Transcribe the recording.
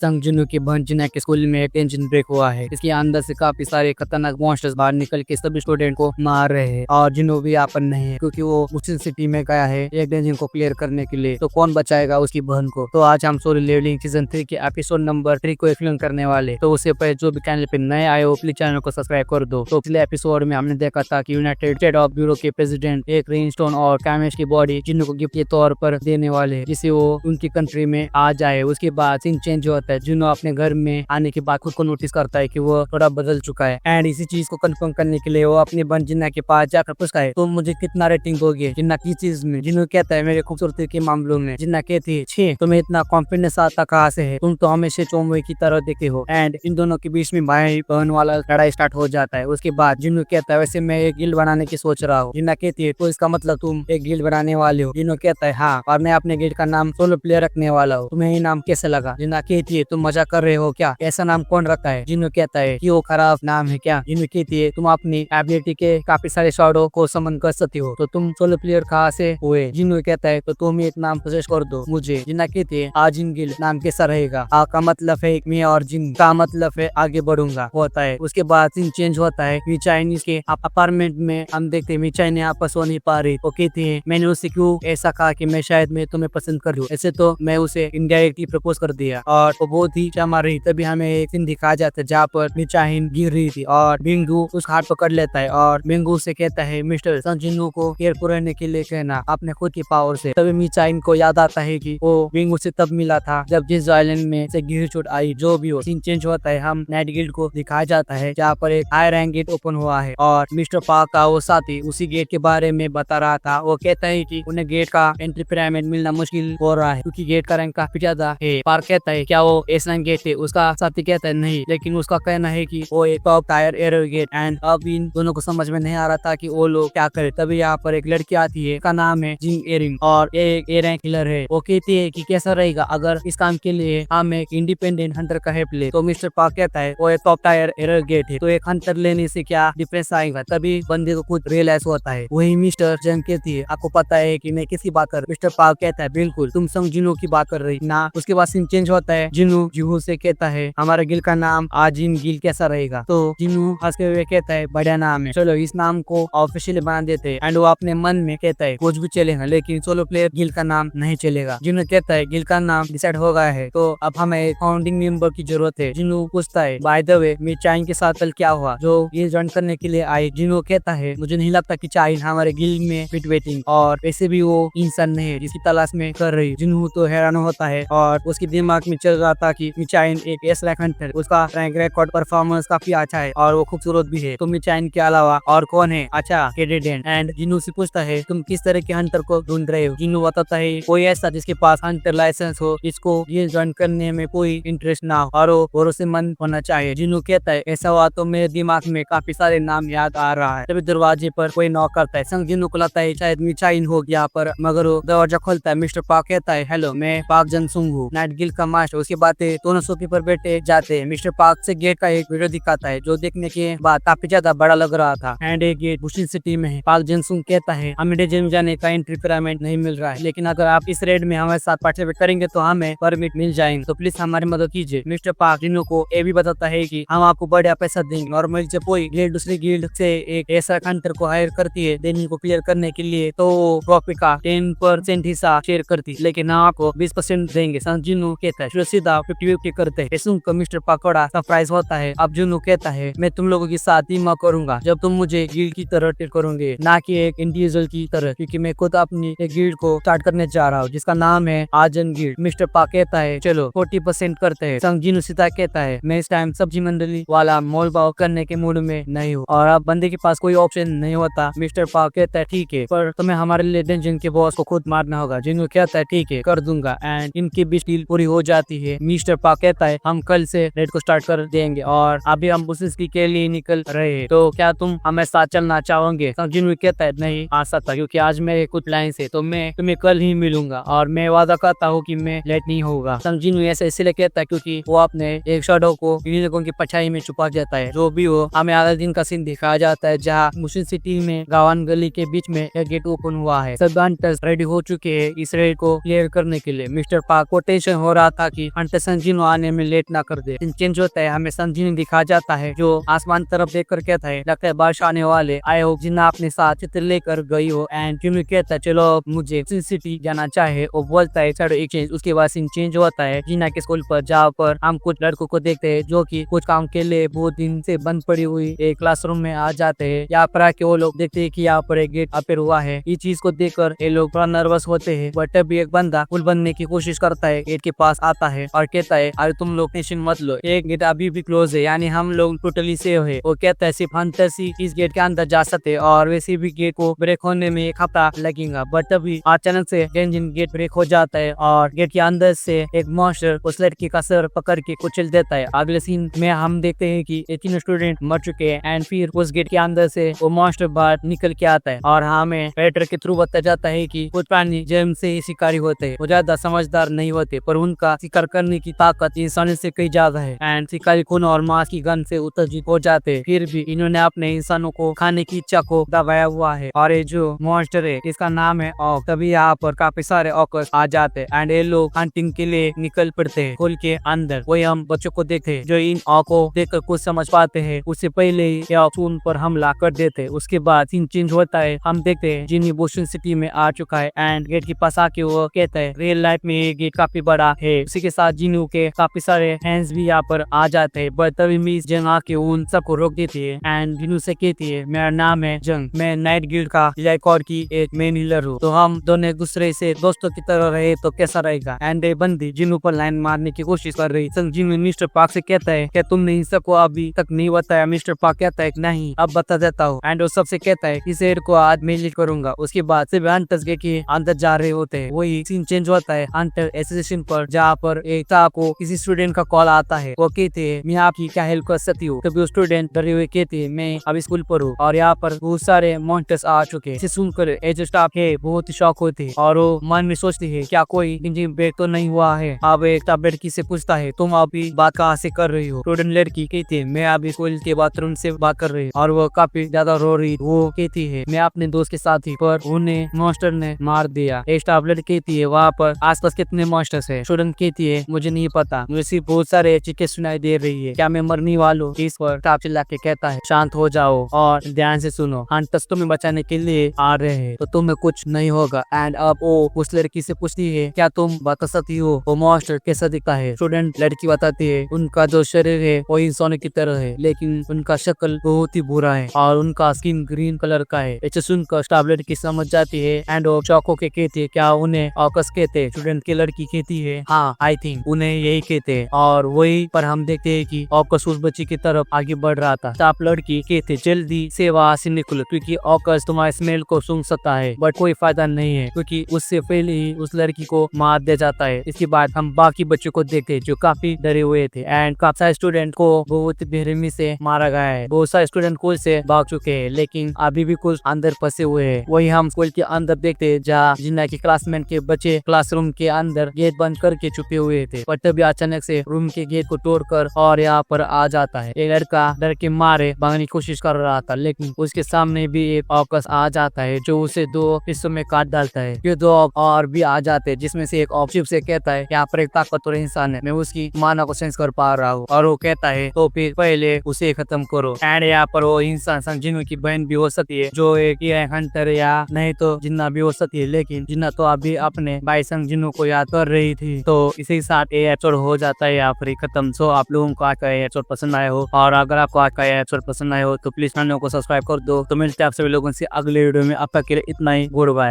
संग जिन्नू की बहन जिन्ना के स्कूल में एक इंजन ब्रेक हुआ है। इसके अंदर से काफी सारे खतरनाक मॉन्स्टर्स बाहर निकल के सभी स्टूडेंट को मार रहे हैं और जिन्नू भी यहाँ पर नहीं है क्योंकि वो मुस्लिम सिटी में गया है एक डेंजन को क्लियर करने के लिए। तो कौन बचाएगा उसकी बहन को? तो आज हम सोलो लेवलिंग सीजन 3 के एपिसोड नंबर 3 को एक्सप्लेन करने वाले। तो उससे पहले जो भी चैनल पे नए आए हो प्लीज चैनल को सब्सक्राइब कर दो। तो पिछले एपिसोड में हमने देखा था कि यूनाइटेड स्टेट ऑफ ब्यूरो के प्रेसिडेंट एक रेनस्टोन और कैमेश की बॉडी जिन्नू को गिफ्ट के तौर पर देने वाले जिससे वो उनकी कंट्री में आ जाए। उसके बाद सीन चेंज होता है। जिन्नू अपने घर में आने के बाद खुद को नोटिस करता है कि वो थोड़ा बदल चुका है एंड इसी चीज को कंफर्म करने के लिए वो अपनी बहन जिन्ना के पास जाकर पूछता है तुम मुझे कितना रेटिंग दोगे जिन्ना की चीज में? जिन्नू कहता है मेरे खूबसूरती के मामलों में। जिन्ना कहती है छे तुम्हें इतना कॉन्फिडेंस आता कहाँ से है? तुम तो हमेशा चोमवे की तरह दिखे हो। एंड इन दोनों के बीच में भाई बहन वाला लड़ाई स्टार्ट हो जाता है। उसके बाद जिन्नू कहता है वैसे मैं एक गिल्ड बनाने की सोच रहा हूँ। जिन्ना कहती है तो इसका मतलब तुम एक गिल्ड बनाने वाले हो? जिन्नू कहता है हाँ, और मैं अपने गिल्ड का नाम सोलो प्लेयर रखने वाला हूँ। तुम्हें ये नाम कैसे लगा? जिन्ना कहती है तुम मजाक कर रहे हो क्या? ऐसा नाम कौन रखा है? जिन्नू कहता है कि वो खराब नाम है क्या? जिन्नू कहती है तुम अपनी एबिलिटी के काफी सारे शॉटों को समन कर सकती हो तो तुम सोलो प्लेयर कहाँ से हुए? जिन्नू कहता है तो तुम एक नाम सजेस्ट कर दो मुझे। जिन्ना कहती है आजिन गिल्ड नाम कैसा रहेगा? आ का मतलब है मैं और जिन का मतलब है आगे बढ़ूंगा होता है। उसके बाद सीन चेंज होता है कि चाइनीज के अपार्टमेंट में हम देखते हैं मिचाई ने आपस हो नहीं पा रही। वो कहती है मैंने उससे क्यों ऐसा कहा कि मैं शायद मैं तुम्हें पसंद कर लूं। ऐसे तो मैं उसे इनडायरेक्टली प्रपोज कर दिया और वो बहुत ही चमा रही। तभी हमें एक सीन दिखाया जाता है जहाँ पर मिचाई गिर रही थी और बिंगू उस हाथ पकड़ लेता है और बिंगू से कहता है मिस्टर संजिनू को केयरफुल रहने के लिए कहना अपने खुद की पावर से। तभी मिचाई को याद आता है कि वो बिंगू से तब मिला था जब जिस आइलैंड में से गिर चोट आई। जो भी हो सीन चेंज होता है। हम नाइट गिल्ड को दिखाया जाता है जहाँ पर एक हाई रैंक गेट ओपन हुआ है और मिस्टर पार्क का वो साथी उसी गेट के बारे में बता रहा था। वो कहता है कि उन्हें गेट का एंट्री पिरामिड मिलना मुश्किल हो रहा है क्योंकि गेट का रैंक काफी ज्यादा है। पार्क कहता है क्या वो एस रैंक गेट है? उसका साथी कहता है नहीं, लेकिन उसका कहना है कि वो एक top tier aero gate. And अब इन दोनों को समझ में नहीं आ रहा था कि वो लोग क्या करे। तभी यहाँ पर एक लड़की आती है, उसका नाम है जिंग एरिंग और एक ए रैंक किलर है। वो कहती है कि कैसा रहेगा अगर इस काम के लिए हम एक इंडिपेंडेंट हंटर का हेल्प ले। तो मिस्टर पार्क कहता है वो एक टॉप टायर एरो गेट है तो एक हंटर लेने से क्या डिफरेंस आएगा? तभी बंदे को कुछ रियलाइज होता है। वही मिस्टर जंग कहती है आपको पता है कि मैं किसकी बात कर? मिस्टर पार्क कहता है बिल्कुल, तुम संग जिन्नू की बात कर रही ना। उसके बाद सीन चेंज होता है। जिन्नू जीहू से कहता है हमारे गिल का नाम आजिन गिल कैसा रहेगा? तो जिन्नू हंसते हुए कहता है बढ़िया नाम है, चलो इस नाम को ऑफिशियली बना देते हैं। एंड वो अपने मन में कहता है कुछ भी चलेगा लेकिन सोलो प्लेयर गिल का नाम नहीं चलेगा। जिन्नू कहता है गिल का नाम डिसाइड हो गया है तो अब हमें फाउंडिंग मेंबर की जरूरत है। जिन्नू पूछता है बाय द वे मिचाई के साथ कल क्या हुआ जो गिल ज्वाइन करने के लिए आई? जिन्नू कहता है मुझे नहीं लगता कि चाइन हमारे गिल में फिट वेटिंग और वैसे भी वो इंसान नहीं है जिसकी तलाश में कर रही। जिन्नू तो हैरान होता है और उसके दिमाग में चल रहा था कि मिचाइन एक एस रैंक हंटर, उसका रैंक रिकॉर्ड परफॉर्मेंस काफी अच्छा है और वो खूबसूरत भी है। तो मिचाइन के अलावा और कौन है? अच्छा कैडेडेंट। एंड जिन्नू से पूछता है तुम किस तरह के हंटर को ढूंढ रहे हो? जिन्नू बताता है कोई ऐसा जिसके पास हंटर लाइसेंस हो, जिसको गिल ज्वाइन करने में कोई इंटरेस्ट ना हो और वो भरोसेमंद होना चाहिए। जिन्नू कहता है ऐसा हुआ तो मेरे दिमाग में काफी सारे नाम याद आ रहा है। तभी दरवाजे पर कोई नॉक करता है। संग जिन्नू को लगता है शायद मिचाइन हो गया पर मगर वो दरवाजा खोलता है। मिस्टर पार्क कहता है हेलो मैं पार्क जंगसुंग हूँ, नाइट गिल्ड का मास्टर। उसके बाद दोनों सोफे पर बैठे जाते हैं। मिस्टर पार्क से गेट का एक वीडियो दिखाता है जो देखने के बाद काफी ज्यादा बड़ा लग रहा था। एंड एक गेट बुशिन सिटी में है। पार्क जंगसुंग कहता है हमें डेजन में जाने का एंट्री पिरामिड नहीं मिल रहा है, लेकिन अगर आप इस रेड में हमारे साथ पार्टिसिपेट करेंगे तो हमें परमिट मिल जाएंगे, तो प्लीज हमारी मदद कीजिए। मिस्टर पार्क जिन्नू को ये भी बताता है कि हम आपको बढ़िया पैसा देंगे। नॉर्मली जब कोई गिल्ड दूसरी गिल्ड से एक ऐसा हंटर को हायर करती है देनी को क्लियर करने के लिए तो प्रॉफिट का 10% हिस्सा शेयर करती, लेकिन हम आपको 20% देंगे। जिन्नू कहता है सीधा 50-50 करते हैं। सुनकर मिस्टर पार्क बड़ा सरप्राइज होता है। अब जिन्नू कहता है मैं तुम लोगों के साथ ही मैं करूंगा जब तुम मुझे गिल्ड की तरह ट्रीट करोगे, ना कि एक इंडिविजुअल की तरह, क्योंकि मैं खुद अपनी एक गिल्ड को स्टार्ट करने जा रहा हूँ जिसका नाम है आजन गिल्ड। मिस्टर पार्क कहता है चलो 40% करते हैं। संग जिन्नू सीधा कहता है मैं इस टाइम सब्जी मंडली वाला मोल भाव करने के मूड में नहीं हूँ और अब बंदे के पास कोई ऑप्शन नहीं होता। मिस्टर पार्क कहता है ठीक है पर तुम्हें हमारे लिए डेंजन के बॉस को खुद मारना होगा। जिन्नू कहता है ठीक है कर दूंगा। एंड इनकी बीच डील पूरी हो जाती है। मिस्टर पार्क कहता है हम कल से रेड को स्टार्ट कर देंगे और अभी हम बुसिस्की के लिए निकल रहे हैं, तो क्या तुम हमें साथ चलना चाहोगे? जिन्नू कहता है नहीं आ सकता क्योंकि आज मेरे कुछ लाइन से तो मैं तुम्हें कल ही मिलूंगा और मैं वादा करता हूँ कि मैं लेट नहीं होगा। जिन्नू ऐसा इसलिए कहता है क्योंकि वो अपने एक शैडो को इन लोगों की परछाई में छुपा जाता है। जो भी हो हमें आधा दिन का सीन दिखाया जाता है जहाँ मुशिन सिटी में गावन गली के बीच में एक गेट ओपन हुआ है। सब हंटर्स रेडी हो चुके हैं इस रेड को क्लियर करने के लिए। मिस्टर पार्क को टेंशन हो रहा था कि हंटर तक संजीनो आने में लेट ना कर दे। चेंज होता है, हमें संजीनो दिखा जाता है जो आसमान तरफ देख कर कहता है लगता है बारिश आने वाले आए हो, जिन्ना अपने साथ चित्र लेकर गई हो। एंड जिन्होंने कहता है चलो मुझे सिटी जाना चाहे, वो बोलता है शैडो एक्सचेंज। उसके बाद सीन चेंज होता है जिन्ना के स्कूल पर, जहाँ पर हम कुछ लड़कों को देखते हैं जो कि कुछ काम के लिए बहुत दिन से बंद पड़ी हुई एक क्लासरूम में आ जाते हैं। यहाँ पर आके वो लोग देखते हैं कि यहाँ पर एक गेट अपेयर हुआ है। इस चीज को देखकर ये लोग थोड़ा नर्वस होते हैं, बट तभी एक बंदा पुल बनने की कोशिश करता है, गेट के पास आता है और कहता है अरे तुम लोग टेंशन मत लो, एक गेट अभी भी क्लोज है, यानी हम लोग टोटली सेव है। वो कहता है सिर्फ अंतसी इस गेट के अंदर जा सकते और वैसे भी गेट को ब्रेक होने में एक हफ्ता लगेगा। बट तभी अचानक से डेंजिन गेट ब्रेक हो जाता है और गेट के अंदर से एक मॉन्स्टर उस लड़की का सर पकड़ के कुचल देता है। अगले सीन में हम देखते हैं कि ये तीनों स्टूडेंट मर चुके हैं एंड फिर उस गेट के अंदर से वो मॉन्स्टर बाहर निकल के आता है और हमें रेडर के थ्रू बताया जाता है कि कुछ प्राणी जन्म से ही शिकारी होते हैं, वो ज्यादा समझदार नहीं होते पर उनका शिकार करने की ताकत इंसान से कहीं ज्यादा है एंड शिकारी खून और मांस की गन से उत्तेजित हो जाते हैं। फिर भी इन्होंने अपने इंसानों को खाने की इच्छा को दबाया हुआ है और ये जो मॉन्स्टर है इसका नाम है ऑक। तभी यहाँ पर काफी सारे ऑकर्स आ जाते हैं एंड ये लोग हंटिंग के लिए निकल पड़ते हैं स्कूल के अंदर। वही हम बच्चों को देखते हैं जो इन ऑक को देखकर कुछ समझ पाते हैं, उससे पहले ही ये ऑक उन पर हमला कर देते हैं। उसके बाद सीन चेंज होता है, हम देखते हैं जिनी बोस्टन सिटी में आ चुका है एंड गेट के पास आके वो कहता है रियल लाइफ में ये गेट काफी बड़ा है। उसी के साथ जिनू के काफी सारे हैंड्स भी यहाँ पर आ जाते हैं, बट तभी मिस जंग आके उन सबको रोक देती है एंड जिनू से कहती है मेरा नाम है जंग, मैं नाइट गिल्ड का लाइकॉर की एक मेन हीलर हूँ, तो हम दोनों एक दूसरे से दोस्तों की तरह रहे तो कैसा रहेगा। एंड ये बंदी जिनू पर लाइन मारने की कोशिश कर रही। जिनू मिस्टर पार्क से कहता है क्या तुमने इन सबको अभी तक नहीं बताया। मिस्टर पार्क कहता है नहीं अब बता देता हूँ एंड वो सबसे कहता है इस एयर को आज मैं लीड करूंगा। उसके बाद सिर्फ हंटर्स के अंदर जा रहे होते हैं। वही सीन चेंज होता है हंटर एसोसिएशन पर, जहाँ पर एक को किसी स्टूडेंट का कॉल आता है। वो कहते हैं मैं आपकी क्या हेल्प कर सकती हूँ। तभी वो स्टूडेंट डरे हुए कहते हैं मैं अभी स्कूल पर हूँ और यहाँ पर बहुत सारे मॉन्स्टर्स आ चुके हैं। इसे सुनकर जो स्टाफ है बहुत ही शॉक होते हैं और वो मन में सोचते है क्या कोई इंजन ब्रेक तो नहीं हुआ है। अब एक स्टाफ लड़की से पूछता है तुम अभी बात कहाँ से कर रही हो। स्टूडेंट लड़की कहती है मैं अभी स्कूल के बाथरूम से बात कर रही हूँ और वो काफी ज्यादा रो रही। वो कहती है मैं अपने दोस्त के साथ ही, पर उन्हें मॉन्स्टर ने मार दिया। एक स्टाफ लड़की कहती है वहाँ पर आसपास कितने मॉन्स्टर्स है। स्टूडेंट कहती है मुझे नहीं पता, मुझे सिर्फ बहुत सारे चीखें सुनाई दे रही है, क्या मैं मरने वालों। इस पर स्टाफ चिल्ला के कहता है शांत हो जाओ और ध्यान से सुनो, हंटर्स तुम्हें बचाने के लिए आ रहे हैं तो तुम्हें कुछ नहीं होगा। एंड अब वो उस लड़की से पूछती है क्या तुम बता सकती हो वो मॉन्स्टर कैसा दिखता है। स्टूडेंट लड़की बताती है उनका जो शरीर है वो इंसानों की तरह है, लेकिन उनका शक्ल बहुत ही बुरा है और उनका स्किन ग्रीन कलर का है। इसे सुनकर स्टाफ लड़की समझ जाती है एंड वो चौको के कहती है क्या उन्हें ऑकस कहते हैं। स्टूडेंट की लड़की कहती है हाँ आई थिंक उन्हें यही कहते हैं। और वही पर हम देखते हैं कि ऑकस उस बच्ची की तरफ आगे बढ़ रहा था। स्टाफ लड़की कहते जल्दी से वहाँ से निकलो क्योंकि ऑकस तुम्हारे स्मेल को सूंघ सकता है, बट कोई फायदा नहीं है क्योंकि उससे पहले ही उस लड़की को मार दिया जाता है। इसके बाद हम बाकी बच्चों को देखते जो काफी डरे हुए थे एंड काफी सारे स्टूडेंट को बहुत बेरहमी से मारा गया है। बहुत सारे स्टूडेंट स्कूल से भाग चुके हैं लेकिन अभी भी कुछ अंदर फंसे हुए हैं। वही हम स्कूल के अंदर देखते जहाँ जिन्ना के क्लासमेट के बच्चे क्लासरूम के अंदर गेट बंद करके छुपे हुए थे, पर तभी अचानक से रूम के गेट को तोड़कर और यहाँ पर आ जाता है। एक लड़का डर के मारे भागने की कोशिश कर रहा था लेकिन उसके सामने भी एक ऑकस आ जाता है जो उसे दो हिस्सों में काट डालता है। ये दो और भी आ जाते हैं जिसमें से एक ऑप्शिप से कहता है यहाँ पर एक ताकतवर इंसान है, मैं उसकी माना को सेंस कर पा रहा हूँ। और वो कहता है तो फिर पहले उसे खत्म करो। एंड यहाँ पर वो इंसान जिन्हों की बहन भी हो सकती है जो एक हंटर या नहीं तो जिन्ना भी हो सकती है, लेकिन जिन्ना तो अभी अपने भाई संग जिन्हों को याद कर रही थी। तो इसी के साथ ये एपिसोड हो जाता है यहाँ पर खत्म। सो आप लोगों को आज का एपिसोड पसंद आया हो और अगर आपको आज का एपिसोड पसंद आया हो तो प्लीज चैनल को सब्सक्राइब कर दो। तो मिलते हैं आप सभी लोगों से अगले वीडियो में। अब तक के लिए इतना ही, गुड बाय।